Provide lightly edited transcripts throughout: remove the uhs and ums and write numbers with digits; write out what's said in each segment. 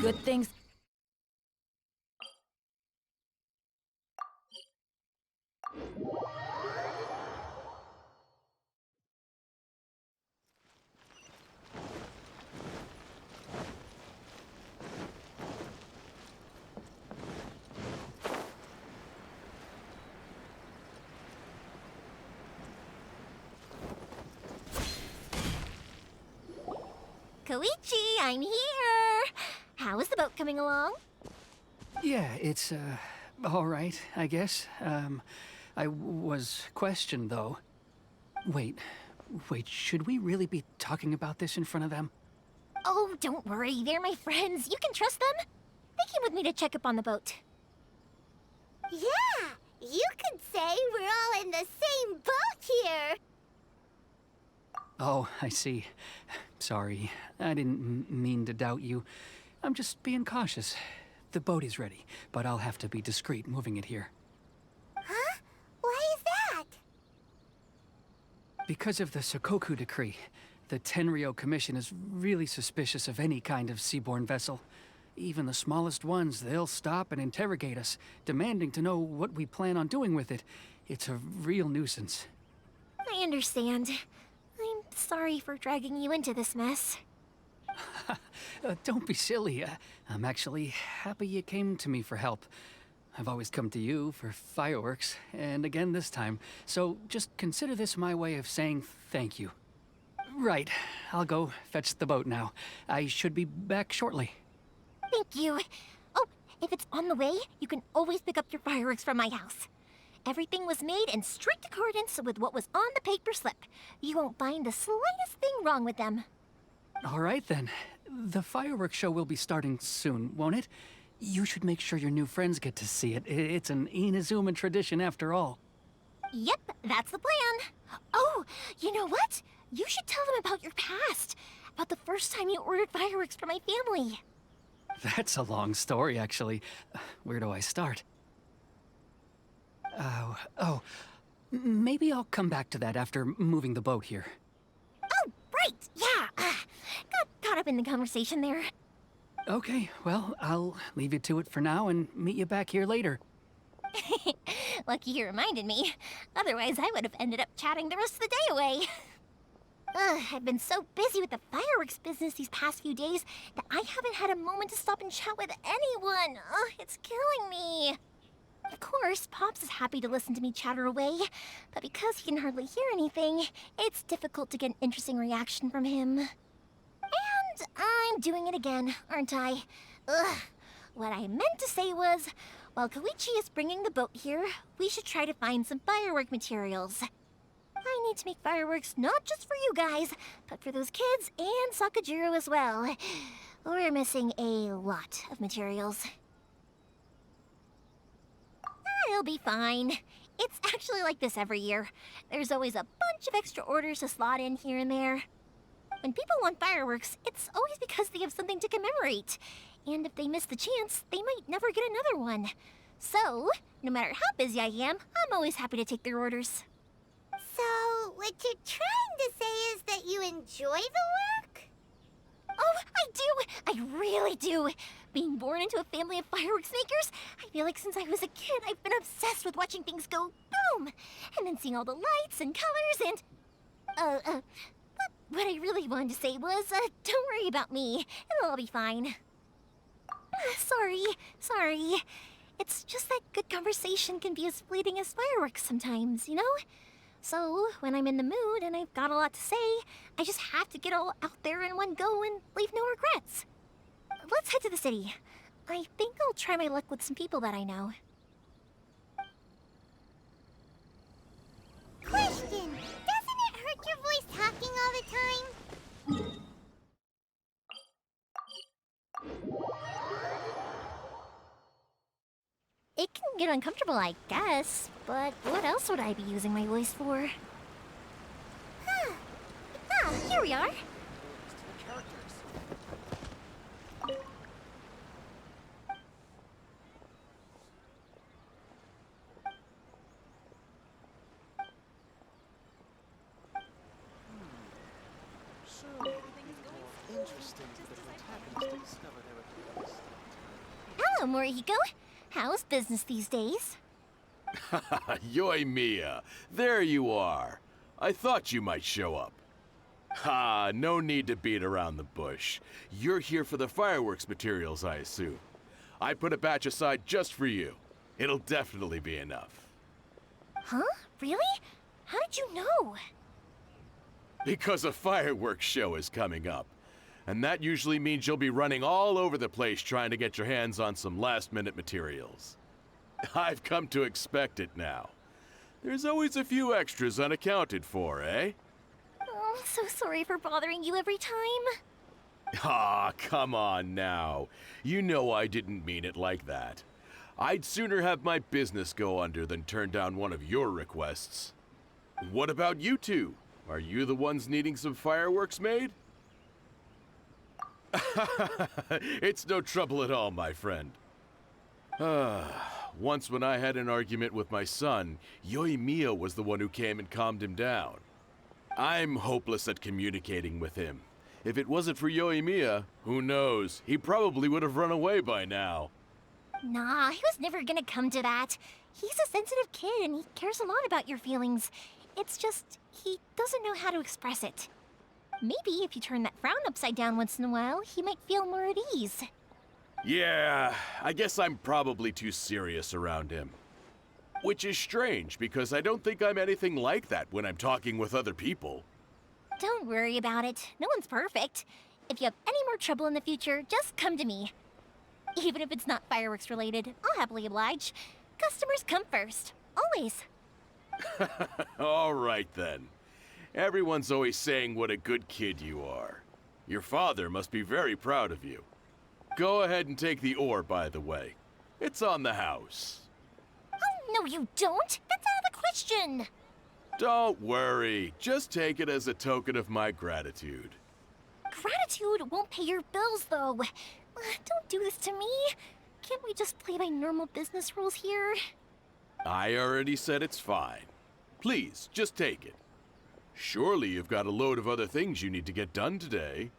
Good things. Koichi, I'm here! How is the boat coming along? Yeah, it's, all right, I guess. I was questioned, though. Wait, should we really be talking about this in front of them? Oh, don't worry, they're my friends. You can trust them. They came with me to check up on the boat. Yeah, you could say we're all in the same boat here. Oh, I see. Sorry, I didn't mean to doubt you. I'm just being cautious. The boat is ready, but I'll have to be discreet moving it here. Huh? Why is that? Because of the Sakoku decree, the Tenryou Commission is really suspicious of any kind of seaborne vessel. Even the smallest ones, they'll stop and interrogate us, demanding to know what we plan on doing with it. It's a real nuisance. I understand. I'm sorry for dragging you into this mess. Don't be silly. I'm actually happy you came to me for help. I've always come to you for fireworks, and again this time, so just consider this my way of saying thank you. Right, I'll go fetch the boat now. I should be back shortly. Thank you. Oh, if it's on the way, you can always pick up your fireworks from my house. Everything was made in strict accordance with what was on the paper slip. You won't find the slightest thing wrong with them. All right then. The fireworks show will be starting soon, won't it? You should make sure your new friends get to see it. It's an Inazuma tradition after all. Yep, that's the plan. Oh, you know what? You should tell them about your past. About the first time you ordered fireworks for my family. That's a long story, actually. Where do I start? Maybe I'll come back to that after moving the boat here. Oh, right, yeah. Got caught up in the conversation there. Okay, well, I'll leave you to it for now and meet you back here later. Lucky you reminded me. Otherwise, I would have ended up chatting the rest of the day away. I've been so busy with the fireworks business these past few days that I haven't had a moment to stop and chat with anyone. It's killing me. Of course, Pops is happy to listen to me chatter away, but because he can hardly hear anything, it's difficult to get an interesting reaction from him. And I'm doing it again, aren't I? What I meant to say was, while Koichi is bringing the boat here, we should try to find some firework materials. I need to make fireworks not just for you guys, but for those kids and Sakujiro as well. We're missing a lot of materials. It'll be fine. It's actually like this every year. There's always a bunch of extra orders to slot in here and there. When people want fireworks, it's always because they have something to commemorate. And if they miss the chance, they might never get another one. So, no matter how busy I am, I'm always happy to take their orders. So, what you're trying to say is that you enjoy the work? Oh, I do! I really do! Being born into a family of fireworks makers, I feel like since I was a kid, I've been obsessed with watching things go boom! And then seeing all the lights and colors and... But what I really wanted to say was, don't worry about me. It'll all be fine. Sorry. It's just that good conversation can be as fleeting as fireworks sometimes, you know? So, when I'm in the mood and I've got a lot to say, I just have to get all out there in one go and leave no regrets. Let's head to the city. I think I'll try my luck with some people that I know. Question! Doesn't it hurt your voice talking all the time? It can get uncomfortable, I guess, but what else would I be using my voice for? Here we are. Interesting that what happens to discover there are Hello, Morihiko. How's business these days? Yoimiya, there you are. I thought you might show up. Ha, no need to beat around the bush. You're here for the fireworks materials, I assume. I put a batch aside just for you. It'll definitely be enough. Huh? Really? How did you know? Because a fireworks show is coming up. And that usually means you'll be running all over the place trying to get your hands on some last-minute materials. I've come to expect it now. There's always a few extras unaccounted for, eh? Oh, I'm so sorry for bothering you every time. Ah, come on now. You know I didn't mean it like that. I'd sooner have my business go under than turn down one of your requests. What about you two? Are you the ones needing some fireworks made? It's no trouble at all, my friend. Once when I had an argument with my son, Yoimiya was the one who came and calmed him down. I'm hopeless at communicating with him. If it wasn't for Yoimiya, who knows? He probably would have run away by now. Nah, he was never gonna come to that. He's a sensitive kid and he cares a lot about your feelings. It's just, he doesn't know how to express it. Maybe if you turn that frown upside down once in a while, he might feel more at ease. Yeah, I guess I'm probably too serious around him. Which is strange, because I don't think I'm anything like that when I'm talking with other people. Don't worry about it. No one's perfect. If you have any more trouble in the future, just come to me. Even if it's not fireworks related, I'll happily oblige. Customers come first. Always. All right then. Everyone's always saying what a good kid you are. Your father must be very proud of you. Go ahead and take the ore, by the way. It's on the house. Oh, no you don't. That's out of the question. Don't worry. Just take it as a token of my gratitude. Gratitude won't pay your bills, though. Don't do this to me. Can't we just play by normal business rules here? I already said it's fine. Please, just take it. Surely you've got a load of other things you need to get done today.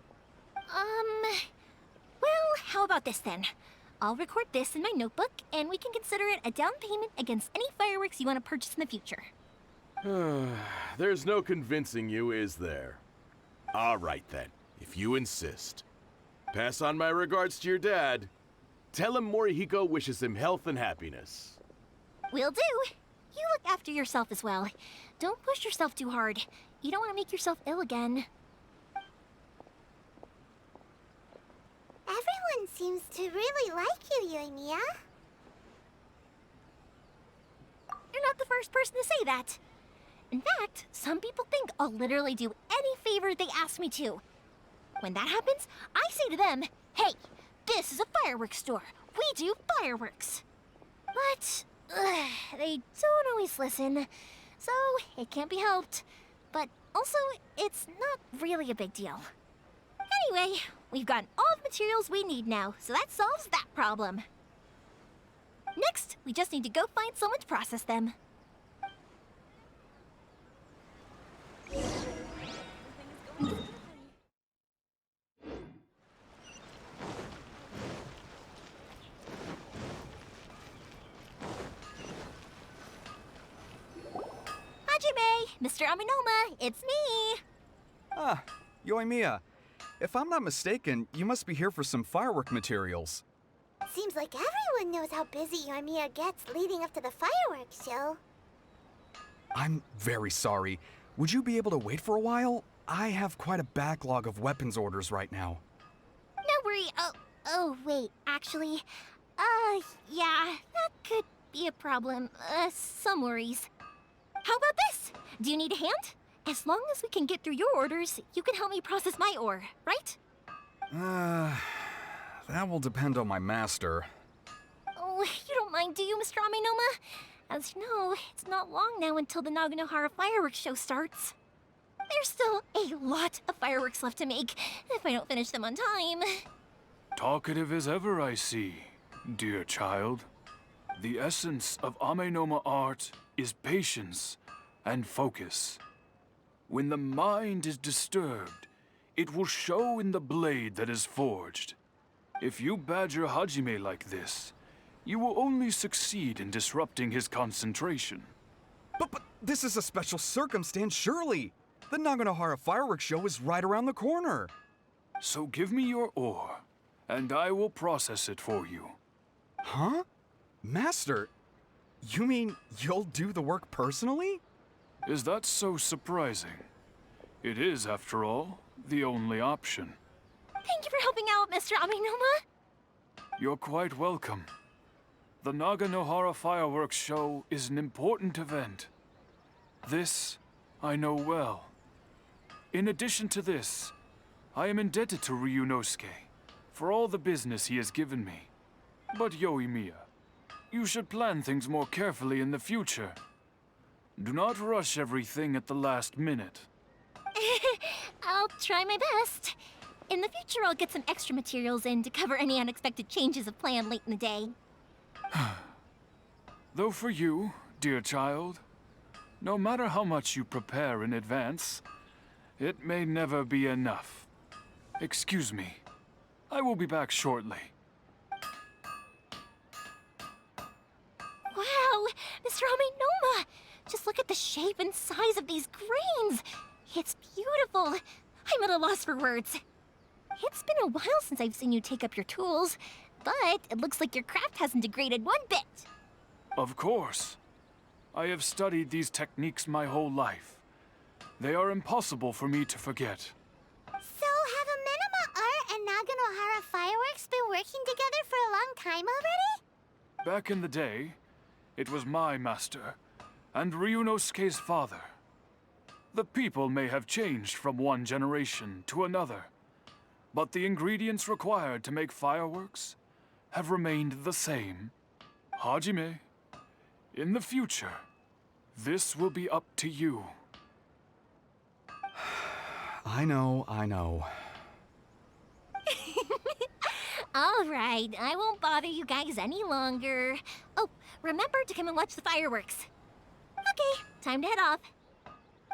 Well, how about this then? I'll record this in my notebook, and we can consider it a down payment against any fireworks you want to purchase in the future. There's no convincing you, is there? All right then, if you insist. Pass on my regards to your dad. Tell him Morihiko wishes him health and happiness. Will do. You look after yourself as well. Don't push yourself too hard. You don't want to make yourself ill again. Everyone seems to really like you, Yoimiya. You're not the first person to say that. In fact, some people think I'll literally do any favor they ask me to. When that happens, I say to them, hey, this is a fireworks store. We do fireworks. But they don't always listen, so it can't be helped. But also, it's not really a big deal. Anyway, we've gotten all the materials we need now, so that solves that problem. Next, we just need to go find someone to process them. Mr. Aminoma, it's me! Ah, Yoimiya. If I'm not mistaken, you must be here for some firework materials. Seems like everyone knows how busy Yoimiya gets leading up to the fireworks show. I'm very sorry. Would you be able to wait for a while? I have quite a backlog of weapons orders right now. No worry. Oh, wait, actually, yeah, that could be a problem. Some worries. How about this? Do you need a hand? As long as we can get through your orders, you can help me process my ore, right? That will depend on my master. Oh, you don't mind, do you, Mr. Aminoma? As you know, it's not long now until the Naganohara fireworks show starts. There's still a lot of fireworks left to make, if I don't finish them on time. Talkative as ever, I see, dear child. The essence of Amenoma art is patience and focus. When the mind is disturbed, it will show in the blade that is forged. If you badger Hajime like this, you will only succeed in disrupting his concentration. But this is a special circumstance, surely. The Naganohara fireworks show is right around the corner. So give me your ore, and I will process it for you. Huh? Master, you mean you'll do the work personally? Is that so surprising? It is, after all, the only option. Thank you for helping out, Mr. Aminoma. You're quite welcome. The Naganohara fireworks show is an important event. This I know well. In addition to this, I am indebted to Ryunosuke for all the business he has given me. But Yoimiya, you should plan things more carefully in the future. Do not rush everything at the last minute. I'll try my best. In the future, I'll get some extra materials in to cover any unexpected changes of plan late in the day. Though for you, dear child, no matter how much you prepare in advance, it may never be enough. Excuse me. I will be back shortly. Wow, Mr. Aminoma! Just look at the shape and size of these grains! It's beautiful! I'm at a loss for words. It's been a while since I've seen you take up your tools, but it looks like your craft hasn't degraded one bit. Of course. I have studied these techniques my whole life. They are impossible for me to forget. So have Amenema Art and Naganohara Fireworks been working together for a long time already? Back in the day, it was my master, and Ryunosuke's father. The people may have changed from one generation to another, but the ingredients required to make fireworks have remained the same. Hajime, in the future, this will be up to you. I know. All right, I won't bother you guys any longer. Oh, remember to come and watch the fireworks. Okay, time to head off.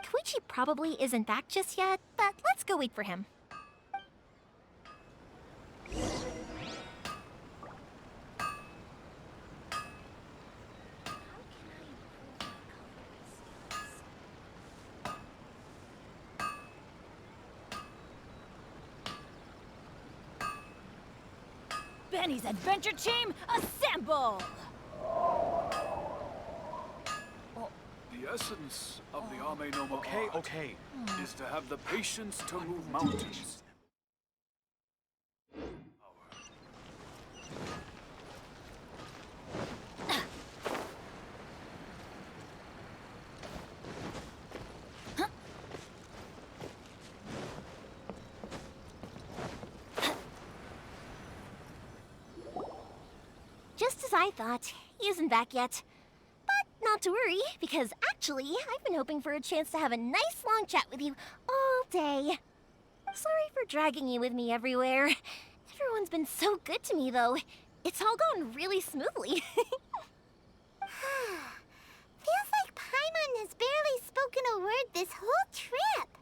Koichi probably isn't back just yet, but let's go wait for him. Benny's Adventure Team, assemble! The essence of the Amenoma art Okay. is to have the patience to move mountains. Just as I thought, he isn't back yet. But not to worry, because actually, I've been hoping for a chance to have a nice long chat with you all day. Sorry for dragging you with me everywhere. Everyone's been so good to me, though. It's all gone really smoothly. Feels like Paimon has barely spoken a word this whole trip.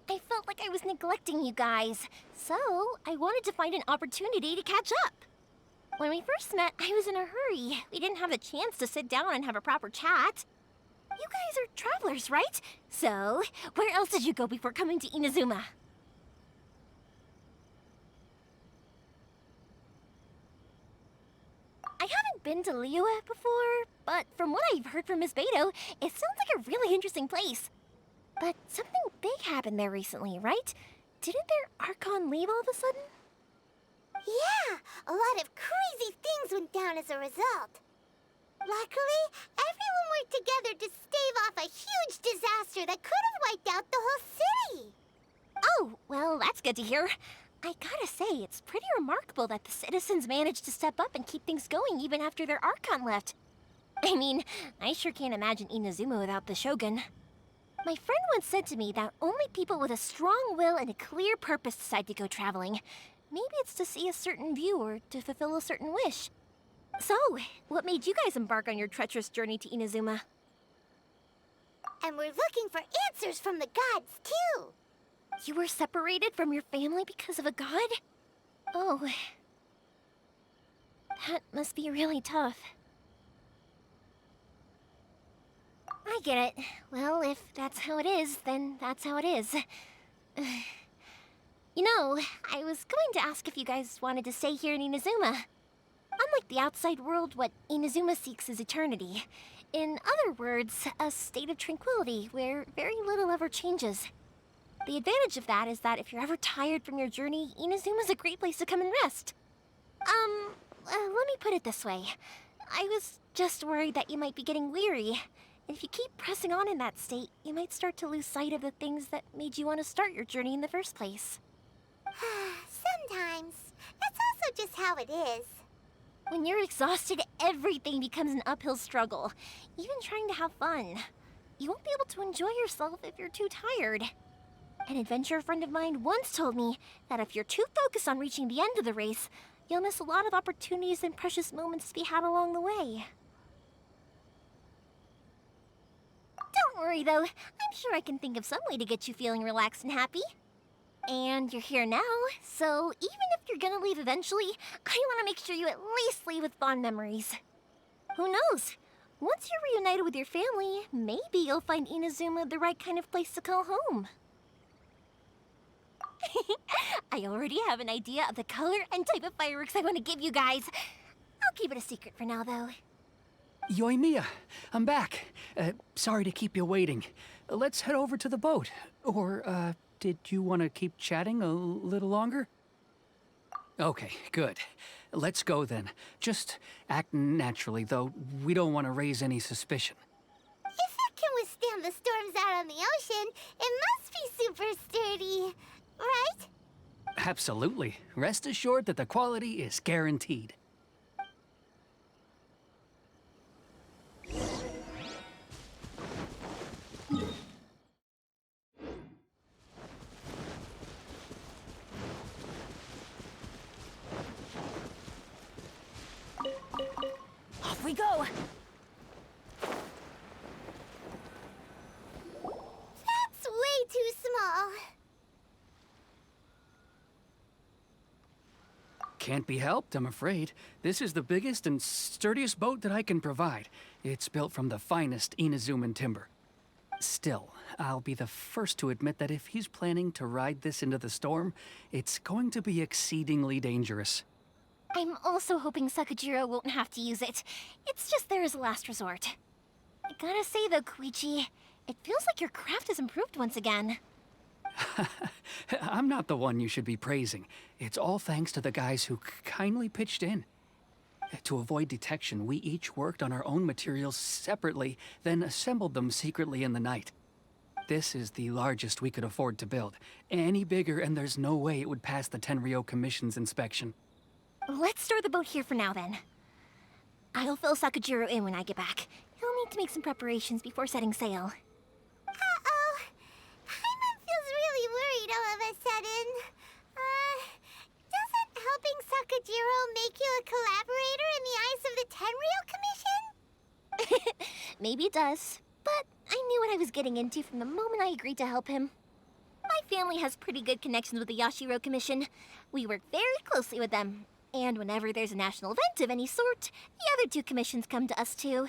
I felt like I was neglecting you guys, so I wanted to find an opportunity to catch up. When we first met, I was in a hurry. We didn't have a chance to sit down and have a proper chat. You guys are travelers, right? So, where else did you go before coming to Inazuma? I haven't been to Liyue before, but from what I've heard from Miss Beto, it sounds like a really interesting place. But something big happened there recently, right? Didn't their Archon leave all of a sudden? Yeah, a lot of crazy things went down as a result. Luckily, everyone worked together to stave off a huge disaster that could have wiped out the whole city. Oh, well, that's good to hear. I gotta say, it's pretty remarkable that the citizens managed to step up and keep things going even after their Archon left. I mean, I sure can't imagine Inazuma without the Shogun. My friend once said to me that only people with a strong will and a clear purpose decide to go traveling. Maybe it's to see a certain view or to fulfill a certain wish. So, what made you guys embark on your treacherous journey to Inazuma? And we're looking for answers from the gods, too. You were separated from your family because of a god? Oh. That must be really tough. I get it. Well, if that's how it is, then that's how it is. You know, I was going to ask if you guys wanted to stay here in Inazuma. Unlike the outside world, what Inazuma seeks is eternity. In other words, a state of tranquility where very little ever changes. The advantage of that is that if you're ever tired from your journey, Inazuma's a great place to come and rest. Let me put it this way. I was just worried that you might be getting weary. And if you keep pressing on in that state, you might start to lose sight of the things that made you want to start your journey in the first place. Sometimes. That's also just how it is. When you're exhausted, everything becomes an uphill struggle. Even trying to have fun. You won't be able to enjoy yourself if you're too tired. An adventurer friend of mine once told me that if you're too focused on reaching the end of the race, you'll miss a lot of opportunities and precious moments to be had along the way. Don't worry, though. I'm sure I can think of some way to get you feeling relaxed and happy. And you're here now, so even if you're gonna leave eventually, I want to make sure you at least leave with fond memories. Who knows? Once you're reunited with your family, maybe you'll find Inazuma the right kind of place to call home. I already have an idea of the color and type of fireworks I want to give you guys. I'll keep it a secret for now, though. Yoimiya, I'm back. Sorry to keep you waiting. Let's head over to the boat. Or, did you want to keep chatting a little longer? Okay, good. Let's go then. Just act naturally, though we don't want to raise any suspicion. If it can withstand the storms out on the ocean, it must be super sturdy, right? Absolutely. Rest assured that the quality is guaranteed. Off we go! That's way too small. Can't be helped, I'm afraid. This is the biggest and sturdiest boat that I can provide. It's built from the finest Inazuman timber. Still, I'll be the first to admit that if he's planning to ride this into the storm, it's going to be exceedingly dangerous. I'm also hoping Sakujiro won't have to use it. It's just there as a last resort. I gotta say though, Koichi, it feels like your craft has improved once again. I'm not the one you should be praising. It's all thanks to the guys who kindly pitched in. To avoid detection, we each worked on our own materials separately, then assembled them secretly in the night. This is the largest we could afford to build. Any bigger and there's no way it would pass the Tenryou Commission's inspection. Let's store the boat here for now then. I'll fill Sakujiro in when I get back. He'll need to make some preparations before setting sail. Uh-oh. Paimon feels really worried all of a sudden. Doesn't helping Sakujiro make you a collaborator in the eyes of the Tenryou Commission? Maybe it does, but I knew what I was getting into from the moment I agreed to help him. My family has pretty good connections with the Yashiro Commission. We work very closely with them. And whenever there's a national event of any sort, the other two commissions come to us too.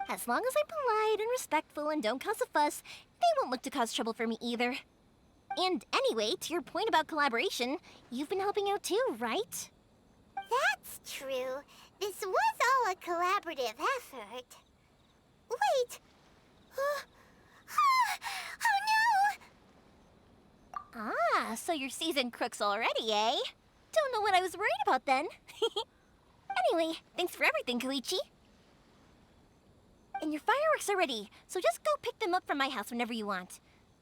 As long as I'm polite and respectful and don't cause a fuss, they won't look to cause trouble for me either. And anyway, to your point about collaboration, you've been helping out too, right? That's true. This was all a collaborative effort. Wait! Oh no! Ah, so you're seasoned crooks already, eh? Don't know what I was worried about then. Anyway, thanks for everything, Koichi. And your fireworks are ready, so just go pick them up from my house whenever you want.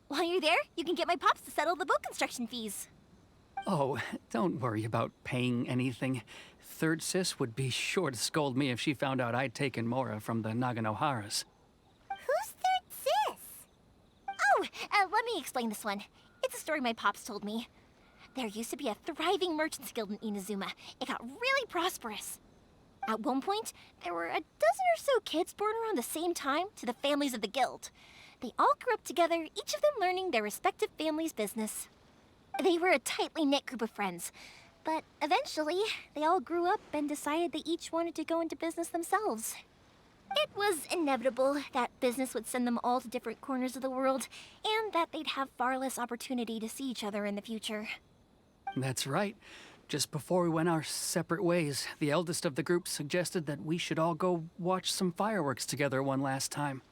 While you're there, you can get my pops to settle the boat construction fees. Oh, don't worry about paying anything. Third Sis would be sure to scold me if she found out I'd taken Mora from the Naganoharas. Who's Third Sis? Oh, let me explain this one. It's a story my pops told me. There used to be a thriving merchants guild in Inazuma. It got really prosperous. At one point, there were a dozen or so kids born around the same time to the families of the guild. They all grew up together, each of them learning their respective family's business. They were a tightly knit group of friends, but eventually, they all grew up and decided they each wanted to go into business themselves. It was inevitable that business would send them all to different corners of the world, and that they'd have far less opportunity to see each other in the future. That's right. Just before we went our separate ways, the eldest of the group suggested that we should all go watch some fireworks together one last time.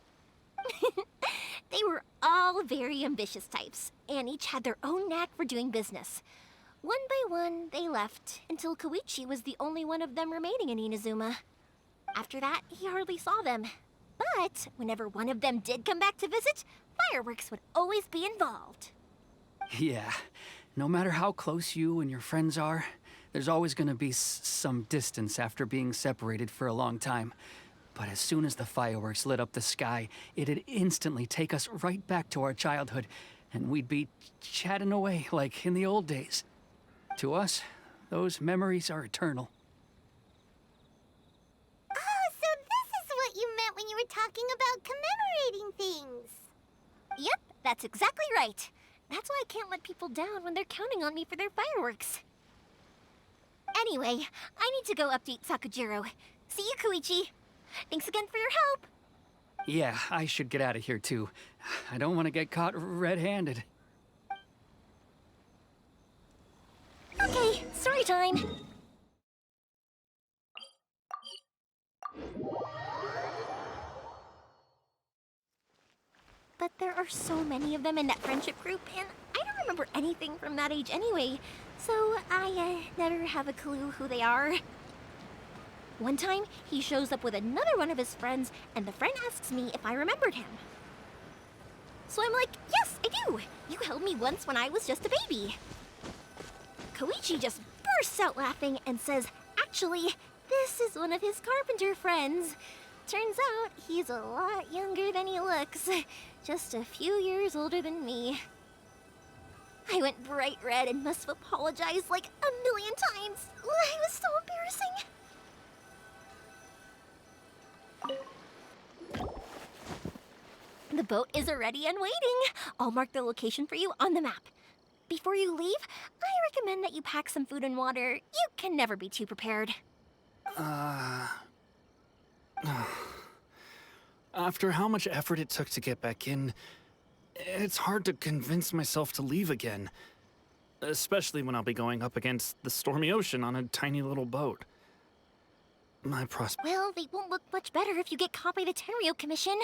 They were all very ambitious types, and each had their own knack for doing business. One by one, they left, until Koichi was the only one of them remaining in Inazuma. After that, he hardly saw them. But whenever one of them did come back to visit, fireworks would always be involved. Yeah, no matter how close you and your friends are, there's always gonna be some distance after being separated for a long time. But as soon as the fireworks lit up the sky, it'd instantly take us right back to our childhood, and we'd be chatting away like in the old days. To us, those memories are eternal. Oh, so this is what you meant when you were talking about commemorating things. Yep, that's exactly right. That's why I can't let people down when they're counting on me for their fireworks. Anyway, I need to go update Sakujiro. See you, Koichi. Thanks again for your help. Yeah, I should get out of here too. I don't want to get caught red-handed. Okay, story time. But there are so many of them in that friendship group, and I don't remember anything from that age anyway, so I never have a clue who they are. One time, he shows up with another one of his friends, and the friend asks me if I remembered him. So I'm like, yes, I do. You held me once when I was just a baby. Koichi just bursts out laughing and says, actually, this is one of his carpenter friends. Turns out he's a lot younger than he looks. Just a few years older than me. I went bright red and must have apologized like a million times. It was so embarrassing. The boat is ready and waiting. I'll mark the location for you on the map. Before you leave, I recommend that you pack some food and water. You can never be too prepared. After how much effort it took to get back in, it's hard to convince myself to leave again. Especially when I'll be going up against the stormy ocean on a tiny little boat. My prospects. Well, they won't look much better if you get caught by the Tenryou Commission.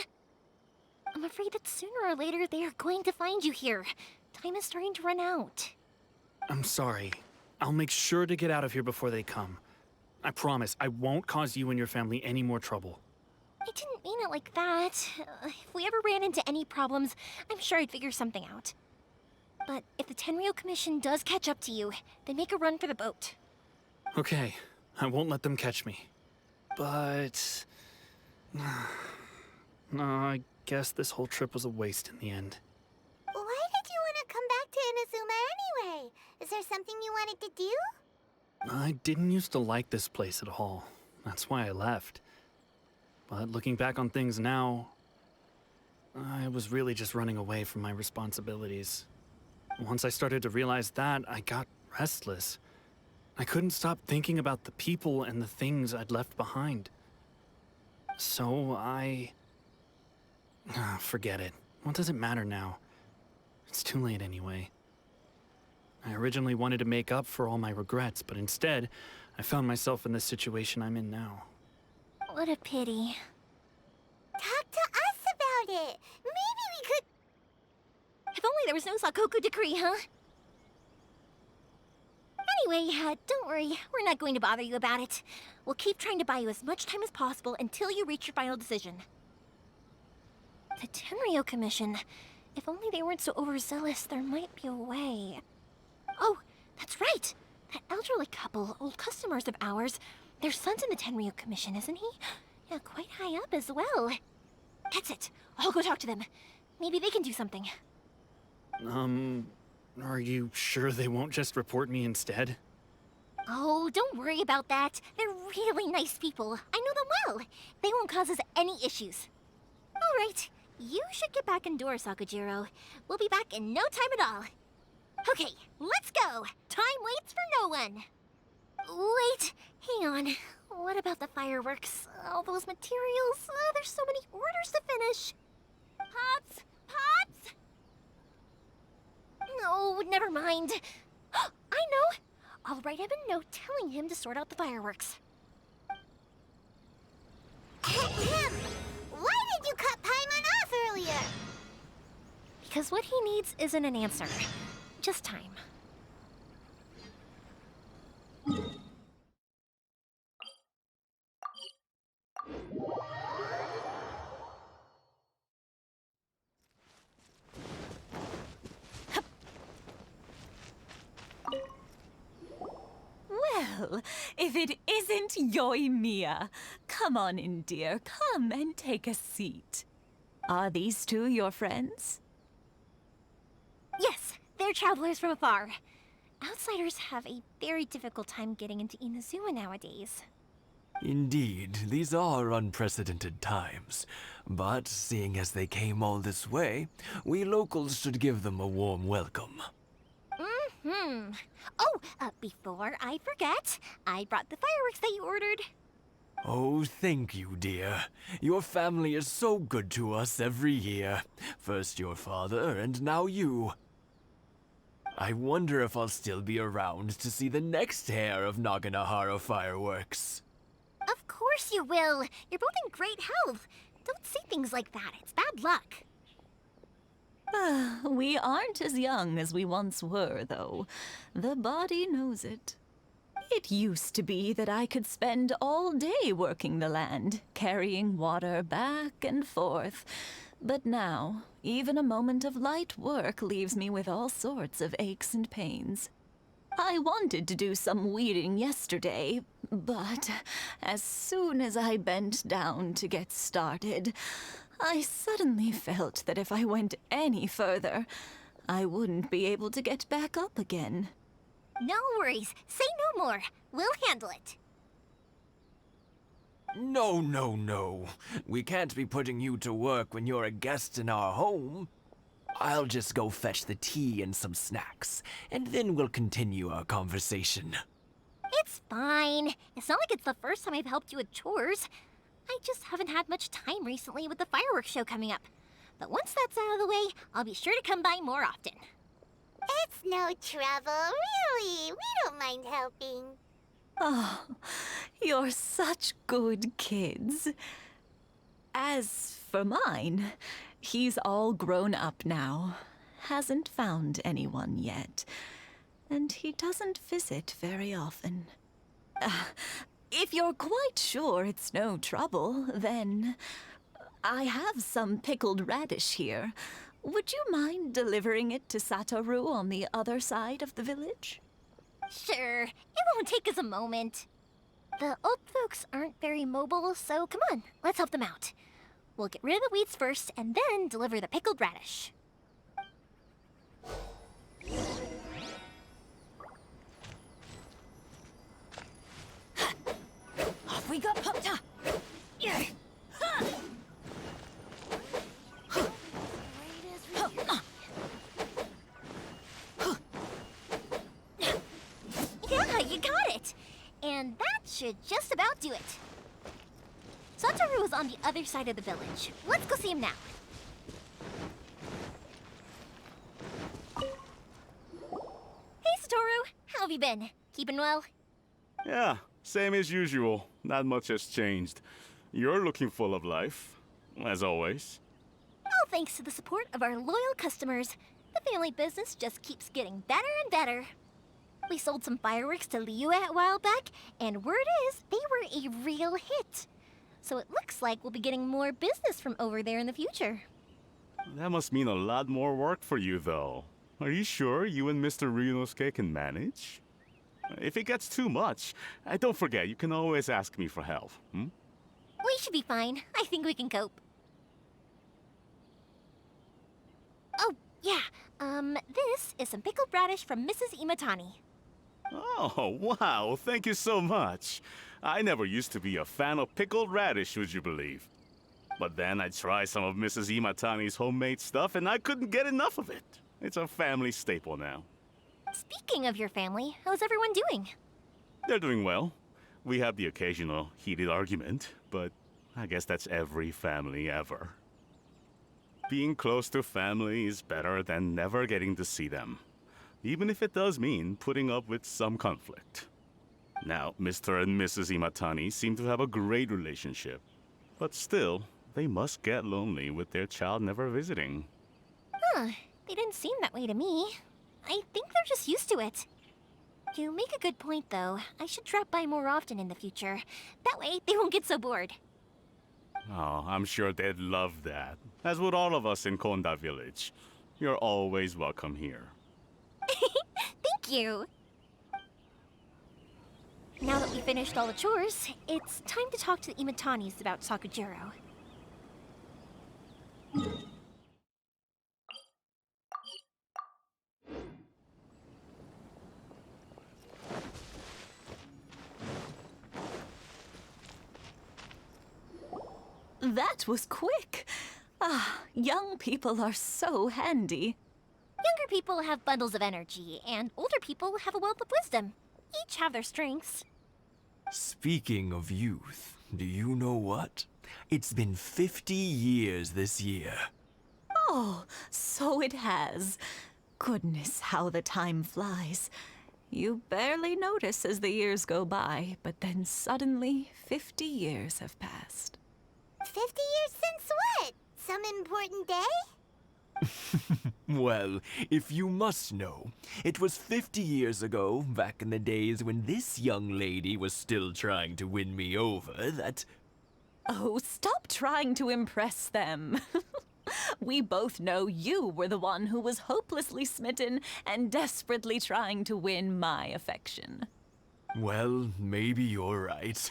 I'm afraid that sooner or later they are going to find you here. Time is starting to run out. I'm sorry. I'll make sure to get out of here before they come. I promise I won't cause you and your family any more trouble. I didn't mean it like that. If we ever ran into any problems, I'm sure I'd figure something out. But if the Tenryou Commission does catch up to you, then make a run for the boat. Okay, I won't let them catch me. But... no, I guess this whole trip was a waste in the end. Why did you want to come back to Inazuma anyway? Is there something you wanted to do? I didn't used to like this place at all. That's why I left. But looking back on things now, I was really just running away from my responsibilities. Once I started to realize that, I got restless. I couldn't stop thinking about the people and the things I'd left behind. So I... forget it. What does it matter now? It's too late anyway. I originally wanted to make up for all my regrets, but instead, I found myself in the situation I'm in now. What a pity. Talk to us about it. Maybe we could... If only there was no Sakoku decree, huh? Anyway, don't worry. We're not going to bother you about it. We'll keep trying to buy you as much time as possible until you reach your final decision. The Tenryou Commission. If only they weren't so overzealous, there might be a way. Oh, that's right! That elderly couple, old customers of ours, their son's in the Tenryou Commission, isn't he? Yeah, quite high up as well. That's it. I'll go talk to them. Maybe they can do something. Are you sure they won't just report me instead? Oh, don't worry about that. They're really nice people. I know them well. They won't cause us any issues. All right. You should get back indoors, Sakujiro. We'll be back in no time at all. Okay, let's go. Time waits for no one. Wait, hang on. What about the fireworks? All those materials? There's so many orders to finish. Pops! Pops! No, never mind. I know. I'll write him a note telling him to sort out the fireworks. Why did you cut Paimon off earlier? Because what he needs isn't an answer, just time. Well, if it isn't Yoimiya. Come on in, dear. Come and take a seat. Are these two your friends? Yes, they're travelers from afar. Outsiders have a very difficult time getting into Inazuma nowadays. Indeed, these are unprecedented times. But seeing as they came all this way, we locals should give them a warm welcome. Oh, before I forget, I brought the fireworks that you ordered. Oh, thank you, dear. Your family is so good to us every year. First your father, and now you. I wonder if I'll still be around to see the next hair of Naganohara fireworks. Of course you will. You're both in great health. Don't say things like that. It's bad luck. We aren't as young as we once were, though. The body knows it. It used to be that I could spend all day working the land, carrying water back and forth. But now, even a moment of light work leaves me with all sorts of aches and pains. I wanted to do some weeding yesterday, but as soon as I bent down to get started, I suddenly felt that if I went any further, I wouldn't be able to get back up again. No worries. Say no more. We'll handle it. No, no, no. We can't be putting you to work when you're a guest in our home. I'll just go fetch the tea and some snacks, and then we'll continue our conversation. It's fine. It's not like it's the first time I've helped you with chores. I just haven't had much time recently with the fireworks show coming up. But once that's out of the way, I'll be sure to come by more often. It's no trouble, really. We don't mind helping. Oh, you're such good kids. As for mine, he's all grown up now. Hasn't found anyone yet. And he doesn't visit very often. If you're quite sure it's no trouble, then I have some pickled radish here. Would you mind delivering it to Satoru on the other side of the village? Sure, it won't take us a moment. The old folks aren't very mobile, so come on, let's help them out. We'll get rid of the weeds first and then deliver the pickled radish. Off we go! Yeah. Yeah, you got it! And that should just about do it. Satoru is on the other side of the village. Let's go see him now. Hey, Satoru! How have you been? Keeping well? Yeah, same as usual. Not much has changed. You're looking full of life, as always. All thanks to the support of our loyal customers. The family business just keeps getting better and better. We sold some fireworks to Liyue a while back, and word is they were a real hit. So it looks like we'll be getting more business from over there in the future. That must mean a lot more work for you, though. Are you sure you and Mr. Ryunosuke can manage? If it gets too much, don't forget, you can always ask me for help, hmm? We should be fine. I think we can cope. Oh, yeah. This is some pickled radish from Mrs. Imatani. Oh, wow, thank you so much. I never used to be a fan of pickled radish, would you believe? But then I tried some of Mrs. Imatani's homemade stuff and I couldn't get enough of it. It's a family staple now. Speaking of your family, how's everyone doing? They're doing well. We have the occasional heated argument, but I guess that's every family ever. Being close to family is better than never getting to see them, even if it does mean putting up with some conflict. Now, Mr. and Mrs. Imatani seem to have a great relationship, but still, they must get lonely with their child never visiting. Huh, they didn't seem that way to me. I think they're just used to it. You make a good point, though. I should drop by more often in the future. That way, they won't get so bored. Oh, I'm sure they'd love that, as would all of us in Konda Village. You're always welcome here. Thank you. Now that we finished all the chores, it's time to talk to the Imatanis about Sakujiro. That was quick. Ah, young people are so handy. Younger people have bundles of energy, and older people have a wealth of wisdom. Each have their strengths. Speaking of youth, do you know what? It's been 50 years this year. Oh, so it has. Goodness, how the time flies. You barely notice as the years go by, but then suddenly 50 years have passed. 50 years since what? Some important day? Well, if you must know, it was 50 years ago, back in the days when this young lady was still trying to win me over, that... Oh, stop trying to impress them. We both know you were the one who was hopelessly smitten and desperately trying to win my affection. Well, maybe you're right.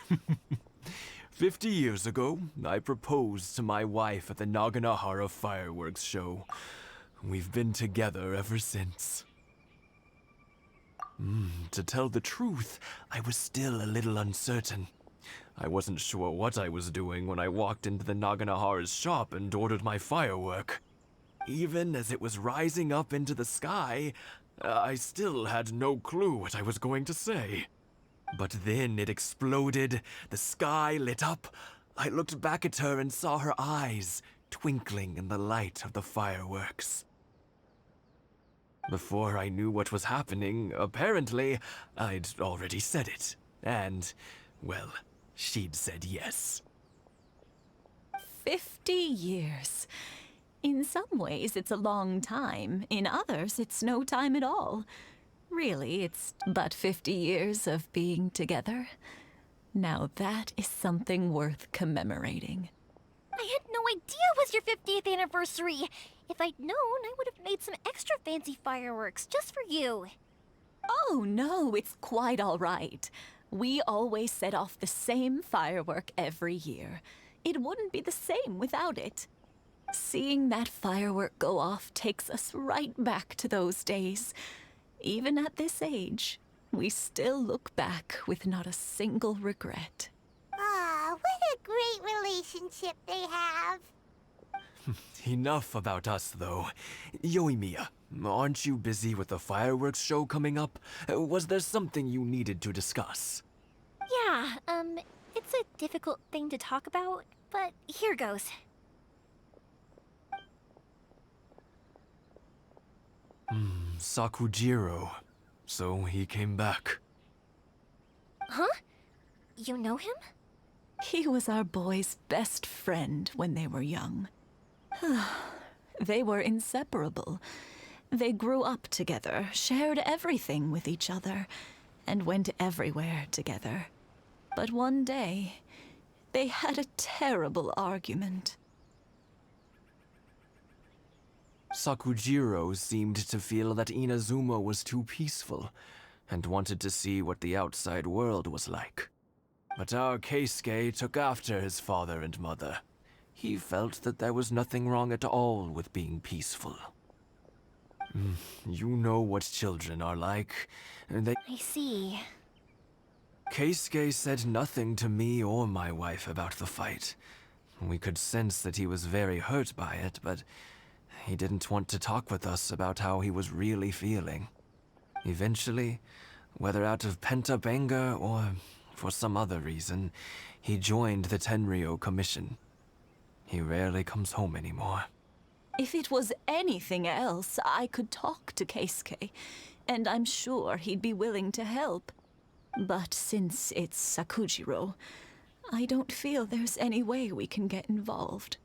50 years ago, I proposed to my wife at the Naganohara fireworks show. We've been together ever since. To tell the truth, I was still a little uncertain. I wasn't sure what I was doing when I walked into the Naganohara's shop and ordered my firework. Even as it was rising up into the sky, I still had no clue what I was going to say. But then it exploded, the sky lit up. I looked back at her and saw her eyes twinkling in the light of the fireworks. Before I knew what was happening, apparently, I'd already said it. And, well, she'd said yes. 50 years. In some ways, it's a long time. In others, it's no time at all. Really, it's but 50 years of being together. Now that is something worth commemorating. I had no idea it was your 50th anniversary. If I'd known, I would have made some extra fancy fireworks just for you. Oh, no, it's quite all right. We always set off the same firework every year. It wouldn't be the same without it. Seeing that firework go off takes us right back to those days. Even at this age, we still look back with not a single regret. Ah, what a great relationship they have. Enough about us, though. Yoimiya, aren't you busy with the fireworks show coming up? Was there something you needed to discuss? Yeah, it's a difficult thing to talk about, but here goes. Sakujiro. So he came back. Huh? You know him? He was our boys' best friend when they were young. They were inseparable. They grew up together, shared everything with each other, and went everywhere together. But one day, they had a terrible argument. Sakujiro seemed to feel that Inazuma was too peaceful, and wanted to see what the outside world was like. But our Keisuke took after his father and mother. He felt that there was nothing wrong at all with being peaceful. You know what children are like. I see. Keisuke said nothing to me or my wife about the fight. We could sense that he was very hurt by it, but he didn't want to talk with us about how he was really feeling. Eventually, whether out of pent-up anger or for some other reason, he joined the Tenryo Commission. He rarely comes home anymore. If it was anything else, I could talk to Keisuke, and I'm sure he'd be willing to help. But since it's Sakujiro, I don't feel there's any way we can get involved.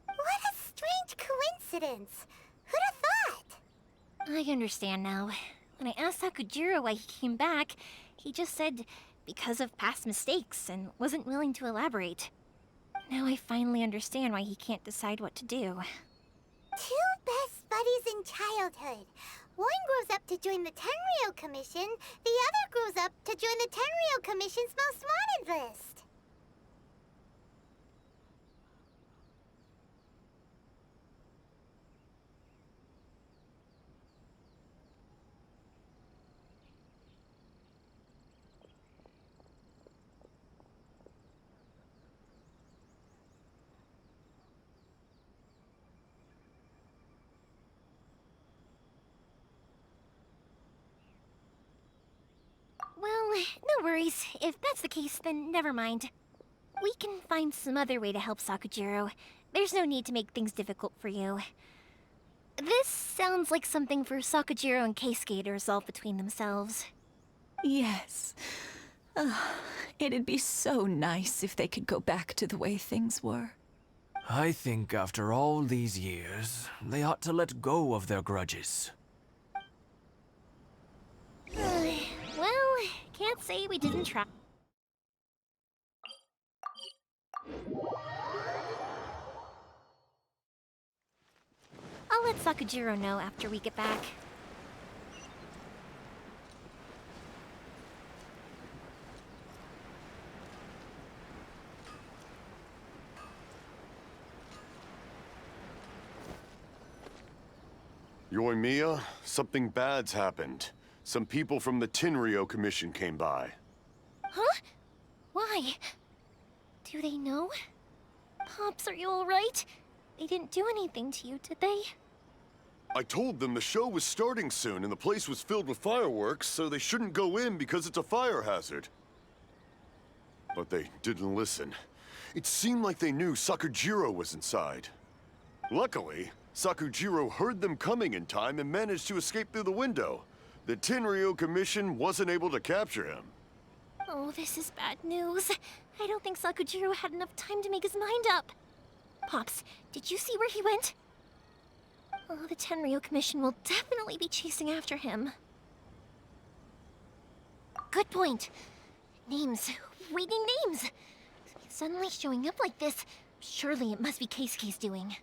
What a strange coincidence. Who'd have thought? I understand now. When I asked Sakujiro why he came back, he just said because of past mistakes and wasn't willing to elaborate. Now I finally understand why he can't decide what to do. Two best buddies in childhood. One grows up to join the Tenryo Commission, the other grows up to join the Tenryo Commission's most wanted list. Well, no worries. If that's the case, then never mind. We can find some other way to help Sakujiro. There's no need to make things difficult for you. This sounds like something for Sakujiro and Keisuke to resolve between themselves. Yes. It'd be so nice if they could go back to the way things were. I think after all these years, they ought to let go of their grudges. Well, can't say we didn't try. I'll let Sakujiro know after we get back. Yoimiya, something bad's happened. Some people from the Tenryo Commission came by. Huh? Why? Do they know? Pops, are you alright? They didn't do anything to you, did they? I told them the show was starting soon and the place was filled with fireworks, so they shouldn't go in because it's a fire hazard. But they didn't listen. It seemed like they knew Sakujiro was inside. Luckily, Sakujiro heard them coming in time and managed to escape through the window. The Tenryo Commission wasn't able to capture him. Oh, this is bad news. I don't think Sakujiro had enough time to make his mind up. Pops, did you see where he went? Oh, the Tenryo Commission will definitely be chasing after him. Good point. Names. Waiting names. Suddenly showing up like this, surely it must be Keisuke's doing.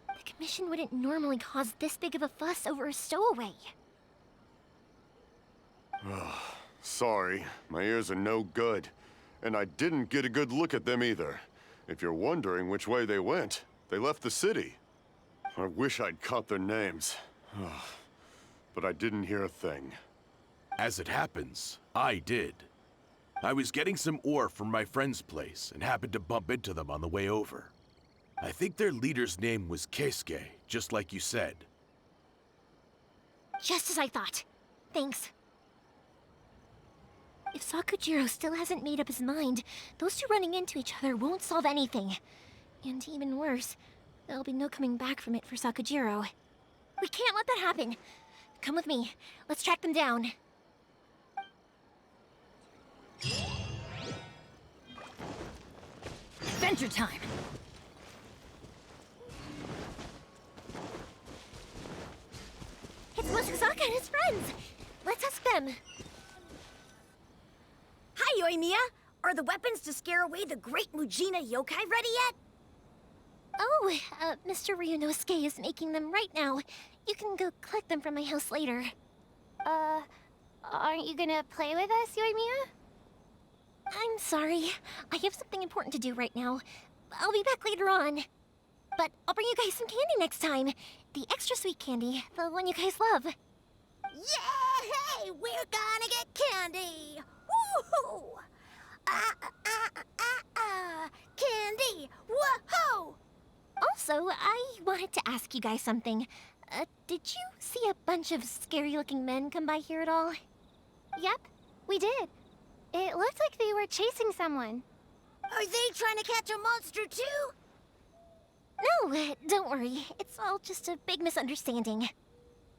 The Commission wouldn't normally cause this big of a fuss over a stowaway. Sorry, my ears are no good. And I didn't get a good look at them either. If you're wondering which way they went, they left the city. I wish I'd caught their names. But I didn't hear a thing. As it happens, I did. I was getting some ore from my friend's place and happened to bump into them on the way over. I think their leader's name was Keisuke, just like you said. Just as I thought. Thanks. If Sakujiro still hasn't made up his mind, those two running into each other won't solve anything. And even worse, there'll be no coming back from it for Sakujiro. We can't let that happen. Come with me. Let's track them down. Adventure time! It's Mochizaka and his friends! Let's ask them. Hi, Yoimiya! Are the weapons to scare away the great Mujina yokai ready yet? Oh, Mr. Ryunosuke is making them right now. You can go collect them from my house later. Aren't you gonna play with us, Yoimiya? I'm sorry. I have something important to do right now. I'll be back later on. But I'll bring you guys some candy next time. The extra sweet candy, the one you guys love. Yay! We're gonna get candy! Woohoo! Candy! ready! Whoa-ho! Also, I wanted to ask you guys something. Did you see a bunch of scary-looking men come by here at all? Yep, we did. It looked like they were chasing someone. Are they trying to catch a monster too? No, don't worry. It's all just a big misunderstanding.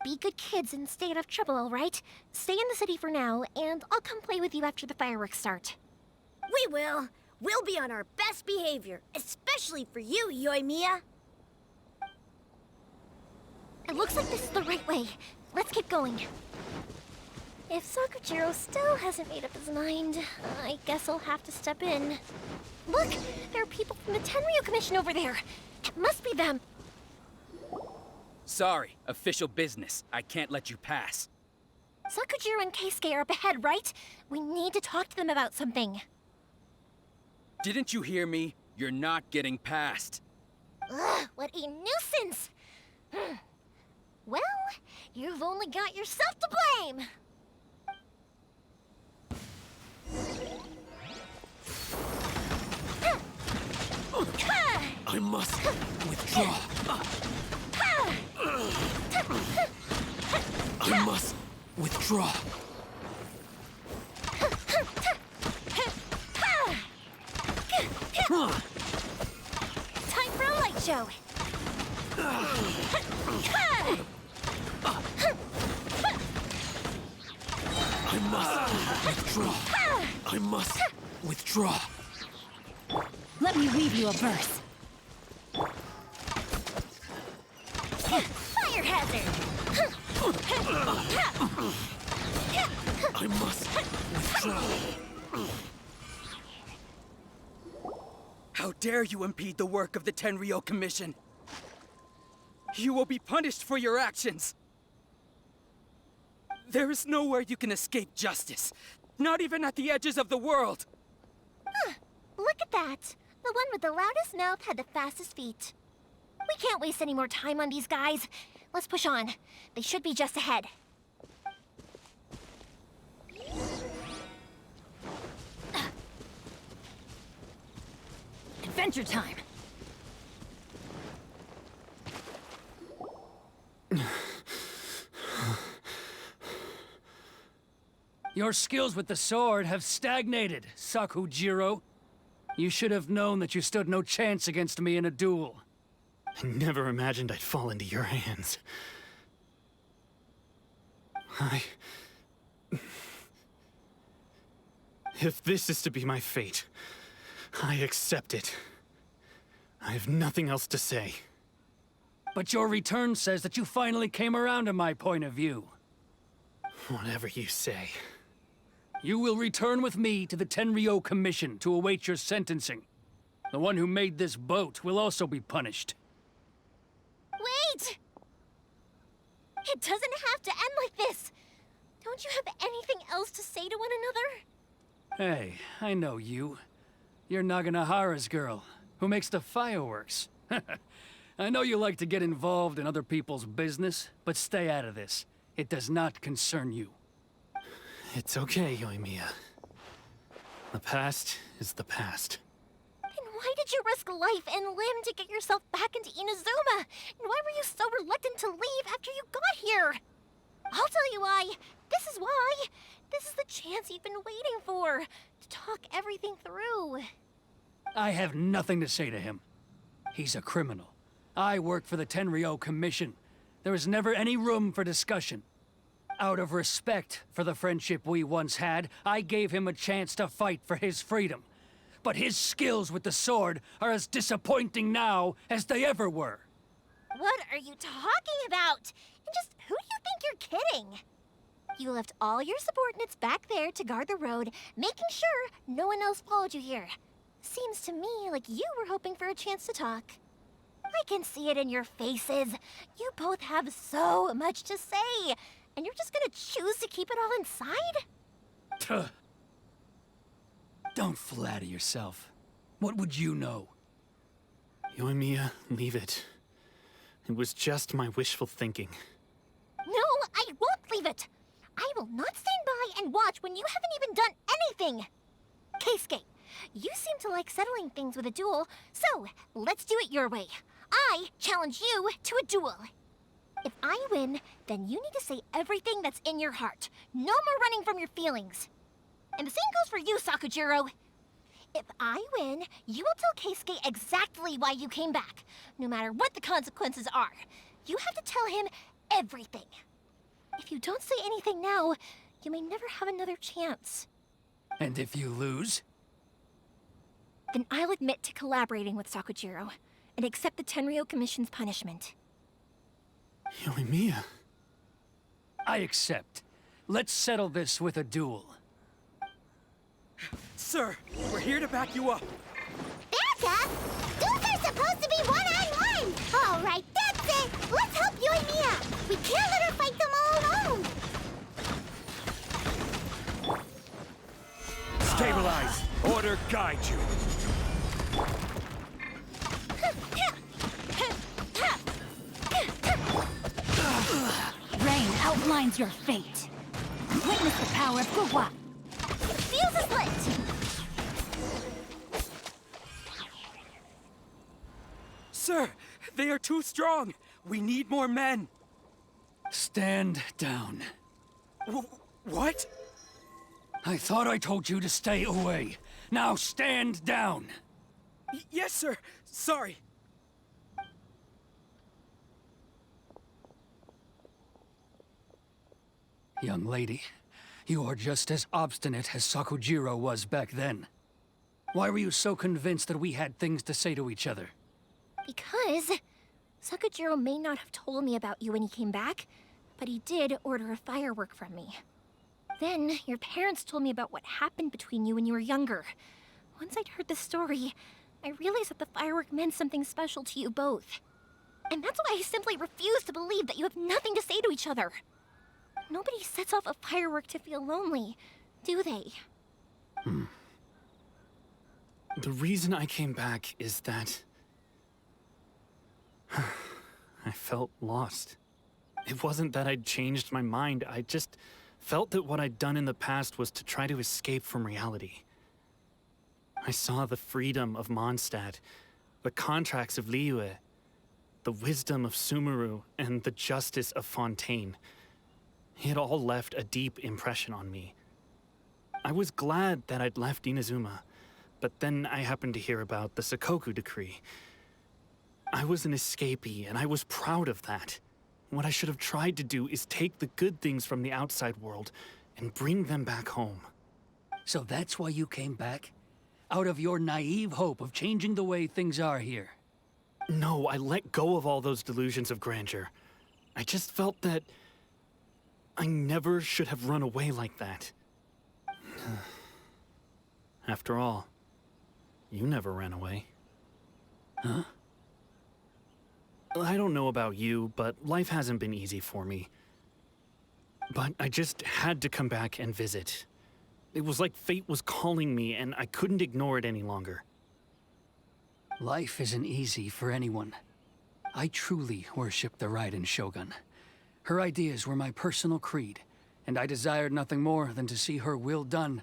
Be good kids and stay out of trouble, all right? Stay in the city for now, and I'll come play with you after the fireworks start. We will. We'll be on our best behavior, especially for you, Yoimiya. It looks like this is the right way. Let's keep going. If Sakujiro still hasn't made up his mind, I guess I'll have to step in. Look! There are people from the Tenryu Commission over there! It must be them! Sorry, official business. I can't let you pass. Sakujiro and Keisuke are up ahead, right? We need to talk to them about something. Didn't you hear me? You're not getting past. Ugh, what a nuisance! Well, you've only got yourself to blame! I must withdraw. I must withdraw. Time for a light show! I must withdraw. I must withdraw. Let me leave you a verse. Fire hazard! I must withdraw. How dare you impede the work of the Tenryo Commission? You will be punished for your actions. There is nowhere you can escape justice, not even at the edges of the world. Look at that! The one with the loudest mouth had the fastest feet. We can't waste any more time on these guys. Let's push on. They should be just ahead. Adventure time. Your skills with the sword have stagnated, Sakujiro. You should have known that you stood no chance against me in a duel. I never imagined I'd fall into your hands. If this is to be my fate, I accept it. I have nothing else to say. But your return says that you finally came around to my point of view. Whatever you say. You will return with me to the Tenryo Commission to await your sentencing. The one who made this boat will also be punished. Wait! It doesn't have to end like this! Don't you have anything else to say to one another? Hey, I know you. You're Naganohara's girl, who makes the fireworks. I know you like to get involved in other people's business, but stay out of this. It does not concern you. It's okay, Yoimiya. The past is the past. Then why did you risk life and limb to get yourself back into Inazuma? And why were you so reluctant to leave after you got here? I'll tell you why. This is why. This is the chance you've been waiting for. To talk everything through. I have nothing to say to him. He's a criminal. I work for the Tenryo Commission. There is never any room for discussion. Out of respect for the friendship we once had, I gave him a chance to fight for his freedom. But his skills with the sword are as disappointing now as they ever were. What are you talking about? And just who do you think you're kidding? You left all your subordinates back there to guard the road, making sure no one else followed you here. Seems to me like you were hoping for a chance to talk. I can see it in your faces. You both have so much to say, and you're just gonna choose to keep it all inside? Tuh. Don't flatter yourself. What would you know? Yoimiya, leave it. It was just my wishful thinking. No, I won't leave it. I will not stand by and watch when you haven't even done anything. Keisuke, You seem to like settling things with a duel, so let's do it your way. I challenge you to a duel. If I win, then you need to say everything that's in your heart. No more running from your feelings. And the same goes for you, Sakujiro. If I win, you will tell Keisuke exactly why you came back, no matter what the consequences are. You have to tell him everything. If you don't say anything now, you may never have another chance. And if you lose? Then I'll admit to collaborating with Sakujiro and accept the Tenryou Commission's punishment. Yoimiya. I accept. Let's settle this with a duel. Sir, we're here to back you up. Back up? Duels are supposed to be one-on-one! All right, that's it! Let's help Yoimiya! We can't let her fight them all alone! Stabilize! Order guide you! Rain outlines your fate. Witness the power of Gugwa. Fuse is lit! Sir, they are too strong. We need more men. Stand down. What? I thought I told you to stay away. Now stand down. Yes, sir. Sorry. Young lady, you are just as obstinate as Sakujiro was back then. Why were you so convinced that we had things to say to each other? Because Sakujiro may not have told me about you when he came back, but he did order a firework from me. Then, your parents told me about what happened between you when you were younger. Once I'd heard the story, I realized that the firework meant something special to you both. And that's why I simply refuse to believe that you have nothing to say to each other. Nobody sets off a firework to feel lonely, do they? The reason I came back is that I felt lost. It wasn't that I'd changed my mind, I just felt that what I'd done in the past was to try to escape from reality. I saw the freedom of Mondstadt, the contracts of Liyue, the wisdom of Sumeru, and the justice of Fontaine. It all left a deep impression on me. I was glad that I'd left Inazuma, but then I happened to hear about the Sakoku decree. I was an escapee, and I was proud of that. What I should have tried to do is take the good things from the outside world and bring them back home. So that's why you came back? Out of your naive hope of changing the way things are here? No, I let go of all those delusions of grandeur. I just felt that I never should have run away like that. After all, you never ran away. Huh? I don't know about you, but life hasn't been easy for me. But I just had to come back and visit. It was like fate was calling me, and I couldn't ignore it any longer. Life isn't easy for anyone. I truly worship the Raiden Shogun. Her ideas were my personal creed, and I desired nothing more than to see her will done.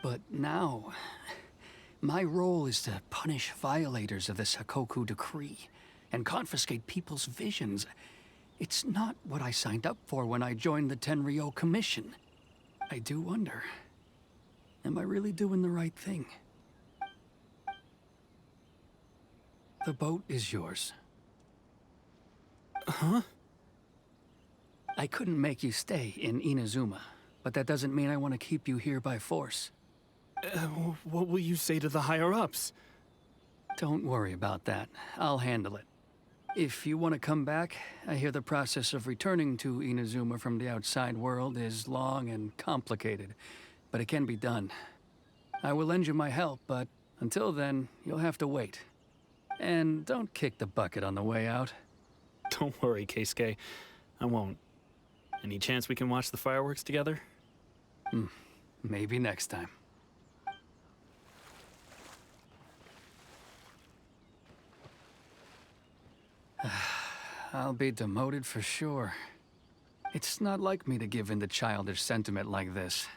But now, my role is to punish violators of the Sakoku decree and confiscate people's visions. It's not what I signed up for when I joined the Tenryou Commission. I do wonder, am I really doing the right thing? The boat is yours. Huh? I couldn't make you stay in Inazuma, but that doesn't mean I want to keep you here by force. What will you say to the higher-ups? Don't worry about that. I'll handle it. If you want to come back, I hear the process of returning to Inazuma from the outside world is long and complicated, but it can be done. I will lend you my help, but until then, you'll have to wait. And don't kick the bucket on the way out. Don't worry, Keisuke. I won't. Any chance we can watch the fireworks together? Maybe next time. I'll be demoted for sure. It's not like me to give in to childish sentiment like this.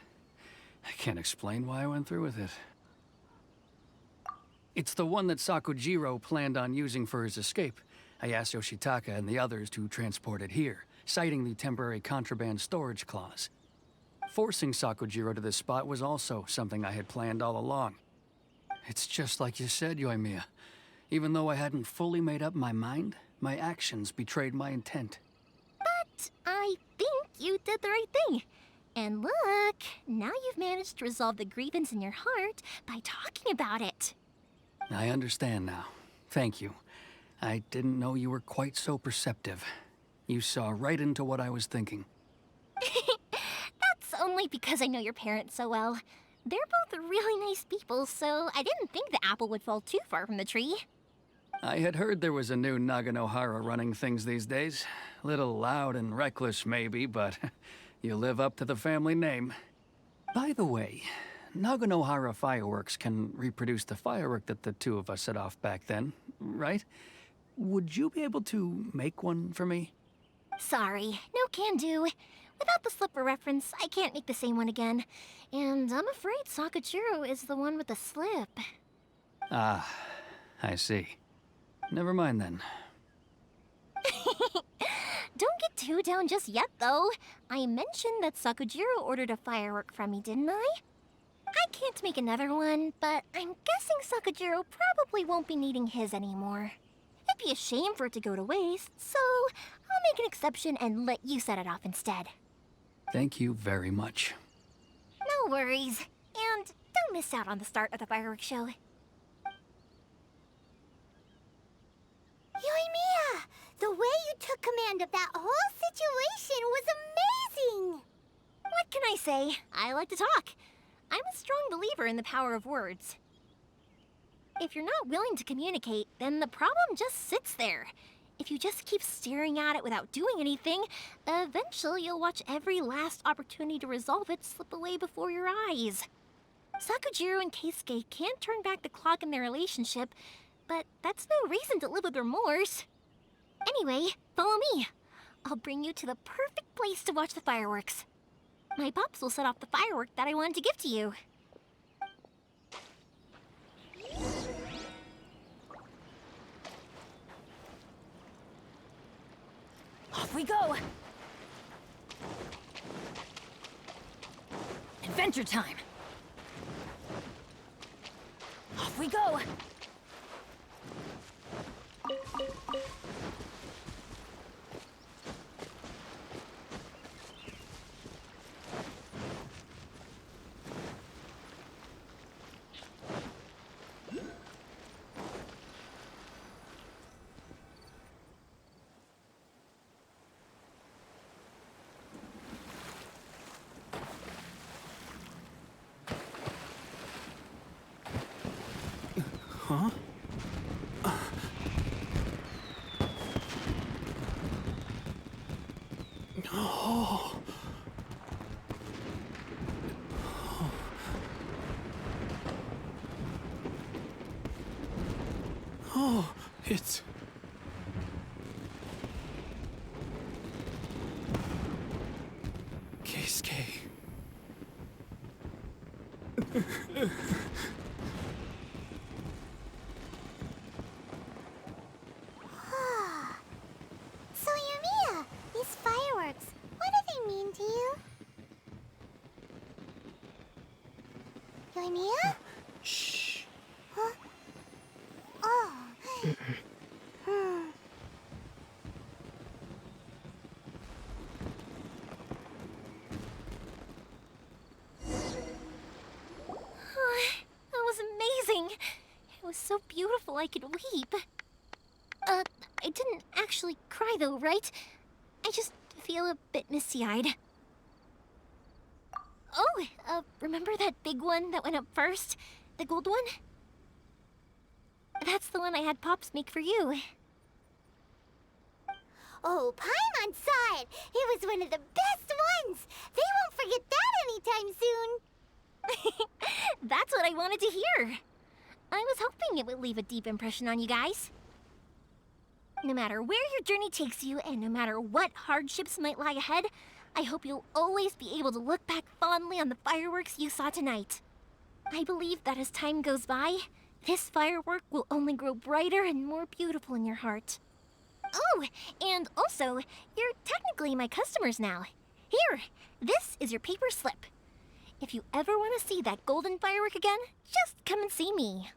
I can't explain why I went through with it. It's the one that Sakujiro planned on using for his escape. I asked Yoshitaka and the others to transport it here, citing the temporary contraband storage clause. Forcing Sakujiro to this spot was also something I had planned all along. It's just like you said, Yoimiya. Even though I hadn't fully made up my mind, my actions betrayed my intent. But I think you did the right thing. And look, now you've managed to resolve the grievance in your heart by talking about it. I understand now. Thank you. I didn't know you were quite so perceptive. You saw right into what I was thinking. That's only because I know your parents so well. They're both really nice people, so I didn't think the apple would fall too far from the tree. I had heard there was a new Naganohara running things these days. Little loud and reckless, maybe, but you live up to the family name. By the way, Naganohara fireworks can reproduce the firework that the two of us set off back then, right? Would you be able to make one for me? Sorry, no can do. Without the slipper reference, I can't make the same one again. And I'm afraid Sakujiro is the one with the slip. Ah, I see. Never mind then. Don't get too down just yet, though. I mentioned that Sakujiro ordered a firework from me, didn't I? I can't make another one, but I'm guessing Sakujiro probably won't be needing his anymore. It'd be a shame for it to go to waste, so I'll make an exception and let you set it off instead. Thank you very much. No worries. And don't miss out on the start of the fireworks show. Yoimiya! The way you took command of that whole situation was amazing! What can I say? I like to talk. I'm a strong believer in the power of words. If you're not willing to communicate, then the problem just sits there. If you just keep staring at it without doing anything, eventually you'll watch every last opportunity to resolve it slip away before your eyes. Sakujiro and Keisuke can't turn back the clock in their relationship, but that's no reason to live with remorse. Anyway, follow me. I'll bring you to the perfect place to watch the fireworks. My pops will set off the firework that I wanted to give to you. Off we go! Adventure time! Off we go! Huh? Oh. Oh, it's... Keisuke. So, Yoimiya, these fireworks, what do they mean to you? Yoimiya? Shh. Huh? Oh. That was amazing. It was so beautiful I could weep. I didn't actually cry though, right? I just feel a bit misty-eyed. Oh, remember that big one that went up first? The gold one? That's the one I had Pops make for you. Oh, Paimon's saw it! It was one of the best ones! They won't forget that anytime soon! That's what I wanted to hear. I was hoping it would leave a deep impression on you guys. No matter where your journey takes you, and no matter what hardships might lie ahead, I hope you'll always be able to look back fondly on the fireworks you saw tonight. I believe that as time goes by, This firework will only grow brighter and more beautiful in your heart. Oh, and also, you're technically my customers now. Here, this is your paper slip. If you ever want to see that golden firework again, just come and see me.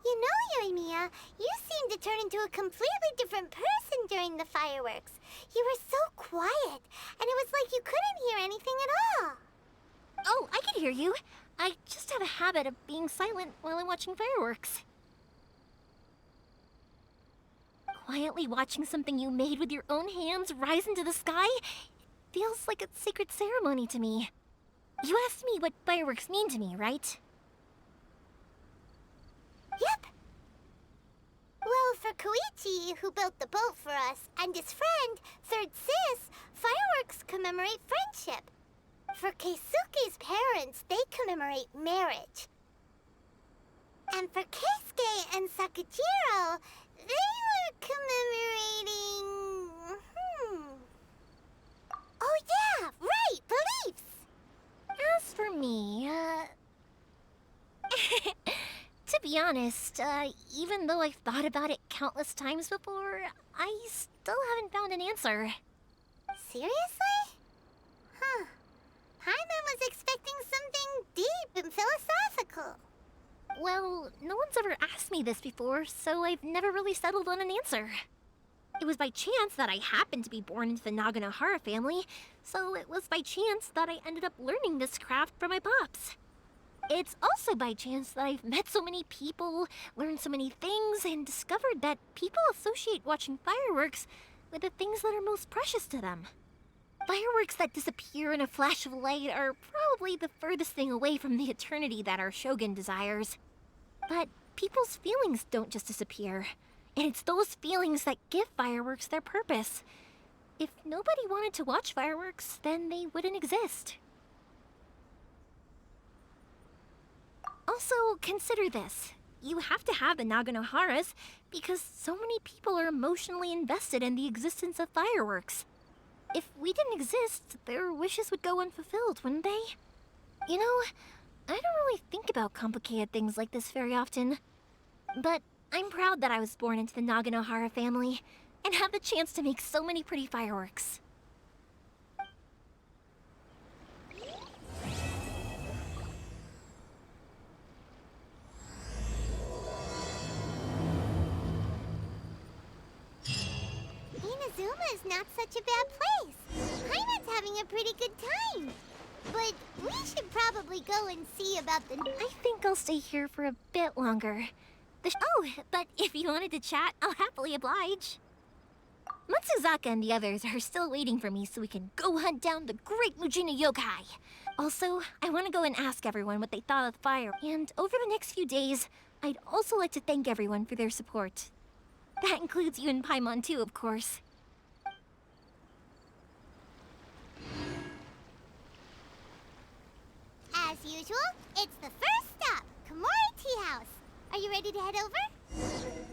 You know, Yoimiya, you seemed to turn into a completely different person during the fireworks. You were so quiet, and it was like you couldn't hear anything at all. Oh, I can hear you. I just have a habit of being silent while I'm watching fireworks. Quietly watching something you made with your own hands rise into the sky feels like a sacred ceremony to me. You asked me what fireworks mean to me, right? Yep. Well, for Koichi, who built the boat for us, and his friend, Third Sis, fireworks commemorate friendship. For Keisuke's parents, they commemorate marriage. And for Keisuke and Sakujiro, they were commemorating... Oh yeah, right, beliefs! As for me, to be honest, even though I've thought about it countless times before, I still haven't found an answer. Seriously? Huh. Paimon was expecting something deep and philosophical. Well, no one's ever asked me this before, so I've never really settled on an answer. It was by chance that I happened to be born into the Naganohara family, so it was by chance that I ended up learning this craft from my pops. It's also by chance that I've met so many people, learned so many things, and discovered that people associate watching fireworks with the things that are most precious to them. Fireworks that disappear in a flash of light are probably the furthest thing away from the eternity that our shogun desires. But people's feelings don't just disappear, and it's those feelings that give fireworks their purpose. If nobody wanted to watch fireworks, then they wouldn't exist. Also, consider this. You have to have the Naganoharas because so many people are emotionally invested in the existence of fireworks. If we didn't exist, their wishes would go unfulfilled, wouldn't they? You know, I don't really think about complicated things like this very often. But I'm proud that I was born into the Naganohara family and have the chance to make so many pretty fireworks. Inazuma is not such a bad place. Paimon's having a pretty good time. But we should probably go and see about the... I think I'll stay here for a bit longer. Oh, but if you wanted to chat, I'll happily oblige. Matsuzaka and the others are still waiting for me so we can go hunt down the great Mujina yokai. Also, I want to go and ask everyone what they thought of the fire. And over the next few days, I'd also like to thank everyone for their support. That includes you and Paimon too, of course. As usual, it's the first stop, Komori Tea House. Are you ready to head over?